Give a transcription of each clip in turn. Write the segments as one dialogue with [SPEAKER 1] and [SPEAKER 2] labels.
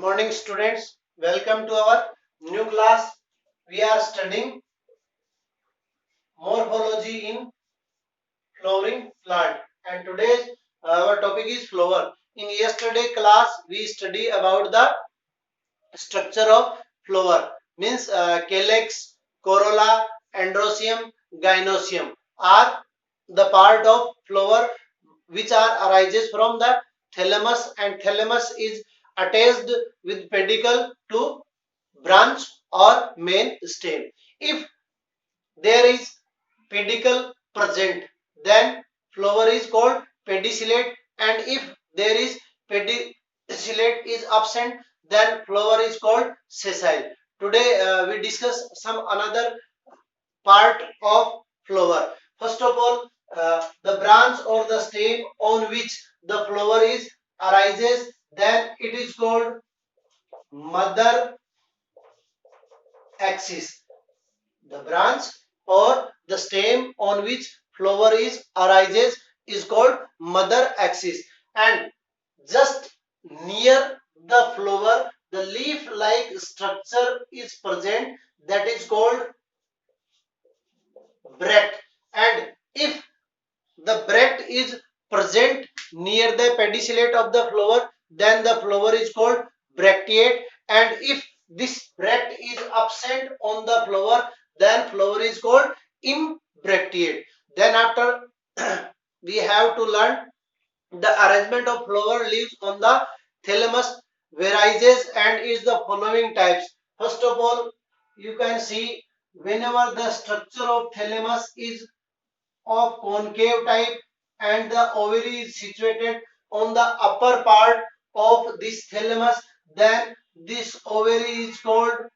[SPEAKER 1] Good morning, students. Welcome to our new class. We are studying morphology in flowering plant, and today's our topic is flower. In yesterday class, we study about the structure of flower. Means calyx, corolla, androecium, gynoecium are the part of flower which are arises from the thalamus, and thalamus is attached with pedicle to branch or main stem. If there is pedicle present, then flower is called pedicellate, and if there is pedicellate is absent, then flower is called sessile. Today we discuss some another part of flower. First of all, the branch or the stem on which the flower is arises, then it is called mother axis. The branch or the stem on which flower is arises is called mother axis, and just near the flower the leaf like structure is present, that is called bract. And if the bract is present near the pedicellate of the flower, then the flower is called bracteate, and if this bract is absent on the flower, then flower is called imbracteate. Then after we have to learn the arrangement of flower leaves on the thalamus varies and is the following types. First of all, you can see whenever the structure of thalamus is of concave type and the ovary is situated on the upper part of this thalamus, then this ovary is called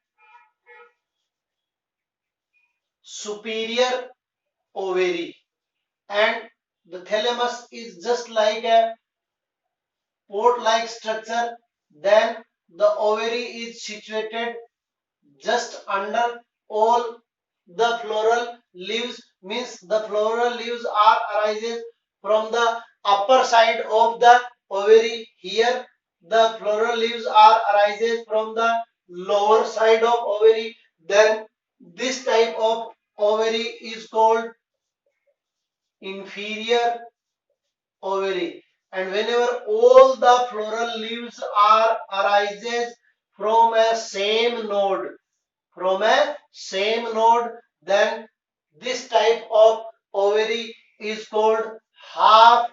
[SPEAKER 1] superior ovary, and the thalamus is just like a port like structure, then the ovary is situated just under all the floral leaves, means the floral leaves are arises from the upper side of the ovary. Here the floral leaves are arises from the lower side of ovary. Then this type of ovary is called inferior ovary, and whenever all the floral leaves are arises from a same node, then this type of ovary is called half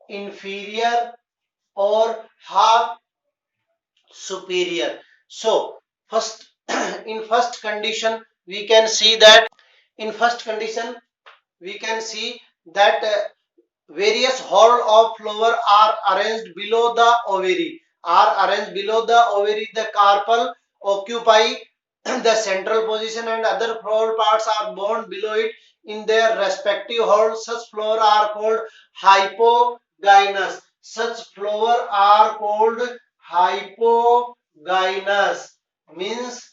[SPEAKER 1] inferior or half superior. So first in first condition we can see that in first condition we can see that various whorl of flower are arranged below the ovary. The carpel occupy the central position and other flower parts are borne below it in their respective whorls. Such flower are called hypogynous. Means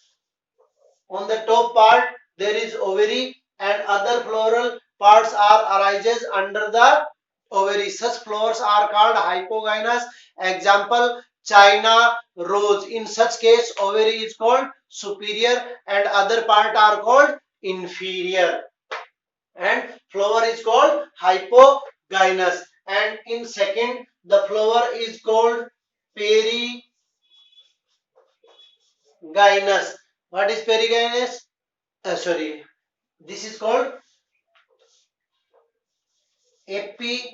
[SPEAKER 1] on the top part there is ovary and other floral parts are arises under the ovary. Such flowers are called hypogynous. Example, China rose. In such case, ovary is called superior and other part are called inferior, and flower is called hypogynous. And in second, the flower is called perigynous. What is perigynous? Sorry, this is called epigynous,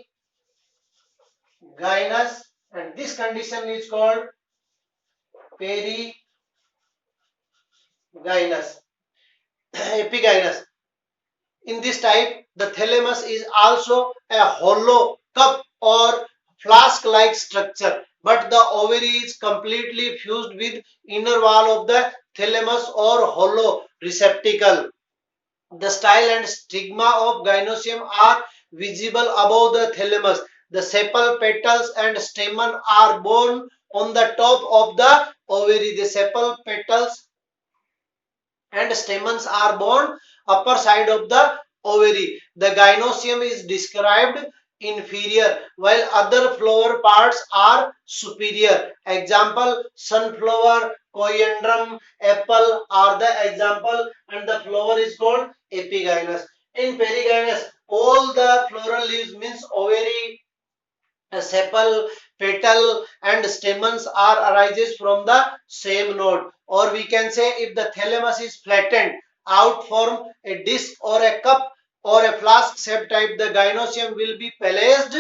[SPEAKER 1] and this condition is called perigynous. Epigynous. In this type, the thalamus is also a hollow cup or flask-like structure, but the ovary is completely fused with inner wall of the thalamus or hollow receptacle. The style and stigma of gynoecium are visible above the thalamus. The sepal petals and stamen are borne on the top of the ovary. The sepal petals and stamens are borne upper side of the ovary. The gynoecium is described inferior, while other flower parts are superior. Example, sunflower, coiandrum, apple are the example, and the flower is called epigynous. In perigynous, all the floral leaves means ovary, sepal, petal and stamens are arises from the same node, or we can say if the thalamus is flattened out form a disc or a cup or a flask shape type, the gynoecium will be placed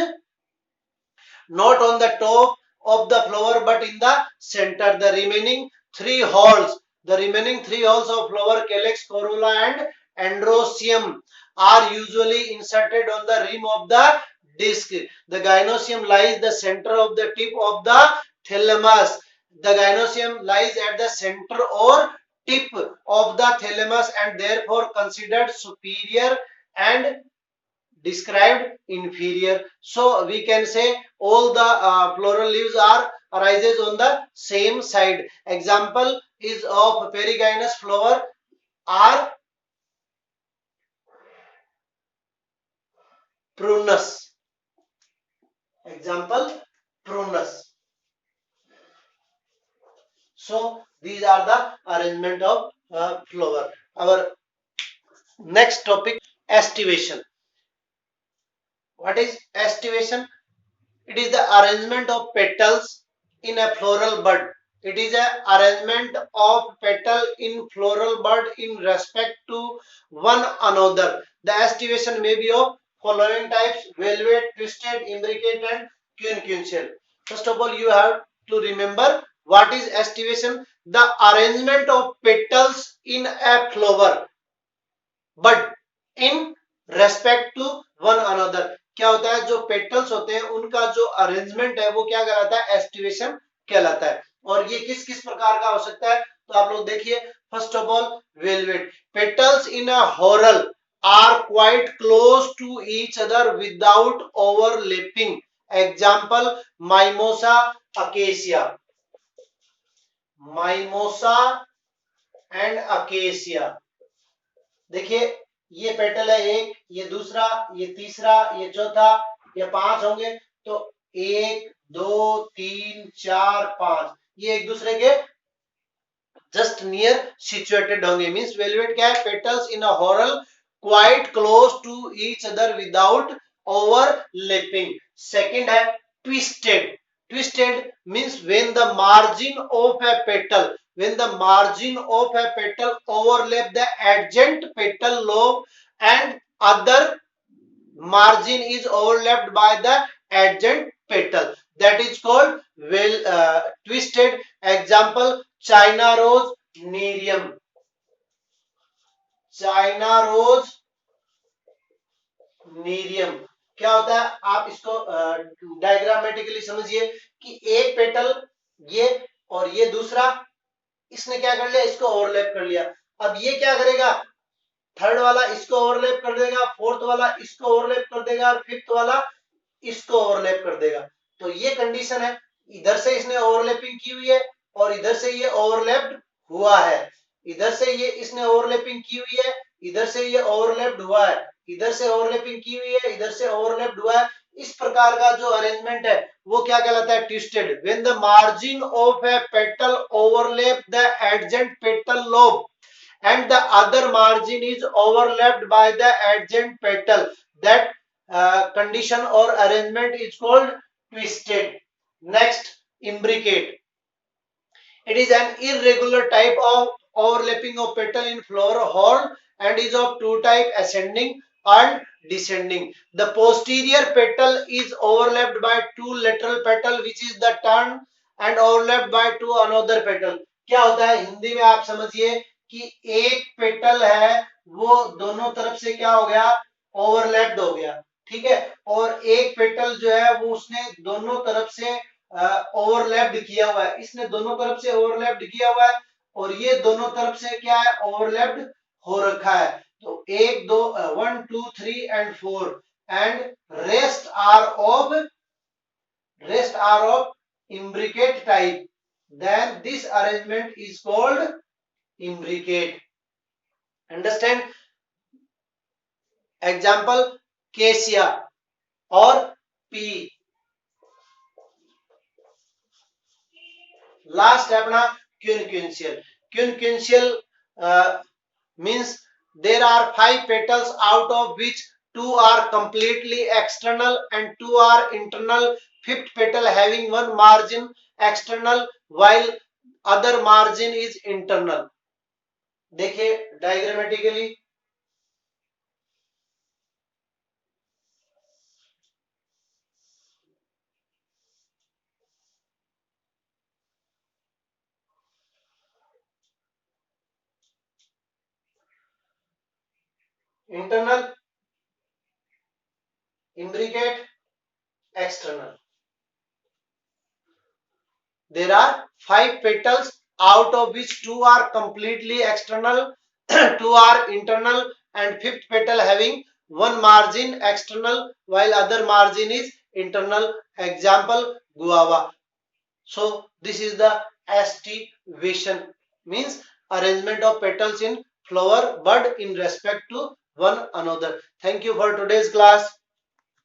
[SPEAKER 1] not on the top of the flower but in the center. The remaining three halls of flower, calyx, corolla and androecium, are usually inserted on the rim of the disc. The gynoecium lies the center of the tip of the thalamus. The gynoecium lies at the center or tip of the thalamus and therefore considered superior and described inferior. So we can say all the floral leaves are arises on the same side. Example is of perigynous flower are prunus. Example, prunus. So these are the arrangement of flower. Our next topic, estivation. What is estivation? It is the arrangement of petals in a floral bud. It is a arrangement of petal in floral bud in respect to one another. The estivation may be of following types: velvet, twisted, imbricate and quincuncial. First of all, you have to remember what is estivation. The arrangement of petals in a flower but in respect to one another. क्या होता है, जो petals होते हैं उनका जो arrangement है वो क्या कहलाता है, एस्टिवेशन कहलाता है. और ये किस किस प्रकार का हो सकता है, तो आप लोग देखिए. First of all, valvate. Petals in a whorl are quite close to each other without overlapping. Example, mimosa acacia. Mimosa and acacia. देखिए, ये पेटल है एक, ये दूसरा, ये तीसरा, ये चौथा, ये पांच होंगे. तो एक, दो, तीन, चार, पांच, ये एक दूसरे के जस्ट नियर सिचुएटेड होंगे. मींस वेलवेट क्या है, petals in a whorl quite close to each other without overlapping. Second है twisted. Twisted means when the margin of a petal, overlap the adjacent petal lobe and other margin is overlapped by the adjacent petal, that is called twisted. Example, China rose nerium. China rose nerium. क्या होता है, आप इसको diagrammatically समझिए कि एक petal ये और ये दूसरा, इसने क्या कर लिया, इसको ओवरलैप कर लिया. अब ये क्या करेगा, थर्ड वाला इसको ओवरलैप कर देगा, फोर्थ वाला इसको ओवरलैप कर देगा और फिफ्थ वाला इसको ओवरलैप कर देगा. तो ये कंडीशन है. इधर से इसने ओवरलैपिंग की हुई है और इधर से ये ओवरलैप्ड हुआ है. इधर से ये इसने ओवरलैपिंग की हुई है, इधर से ये ओवरलैप्ड हुआ है, इधर से ओवरलैपिंग की हुई है, इधर से ओवरलैप्ड हुआ है. इस प्रकार का जो अरेंजमेंट है वो क्या कहलाता है, twisted. When the margin of a petal overlap the adjacent petal lobe and the other margin is overlapped by the adjacent petal, that condition or arrangement is called twisted. Next, imbricate. It is an irregular type of overlapping of petal in flower whorl and is of two types, ascending and descending. The posterior petal is overlapped by two lateral petal which is the turn and overlapped by two another petal. क्या होता है, हिंदी में आप समझिए कि एक petal है वो दोनों तरफ से क्या हो गया, ओवरलैप्ड हो गया. ठीक है, और एक पेटल जो है वो उसने दोनों तरफ से ओवरलैप्ड किया हुआ है. इसने दोनों तरफ से ओवरलैप्ड किया हुआ है और ये दोनों तरफ से क्या है, ओवरलैप्ड हो रखा है. तो एक, दो, 1 2 3 and 4 and rest are of imbricate type, then this arrangement is called imbricate. Understand? Example, cassia. or P. Last है अपना quinquential. Quinquential means there are 5 petals out of which 2 are completely external and 2 are internal. Fifth petal having one margin external while other margin is internal. देखिए diagrammatically internal, imbricate, external. There are 5 petals out of which 2 are completely external, 2 are internal and fifth petal having one margin external while other margin is internal. Example guava. So this is the estivation, means arrangement of petals in flower bud in respect to one another. Thank you for today's class.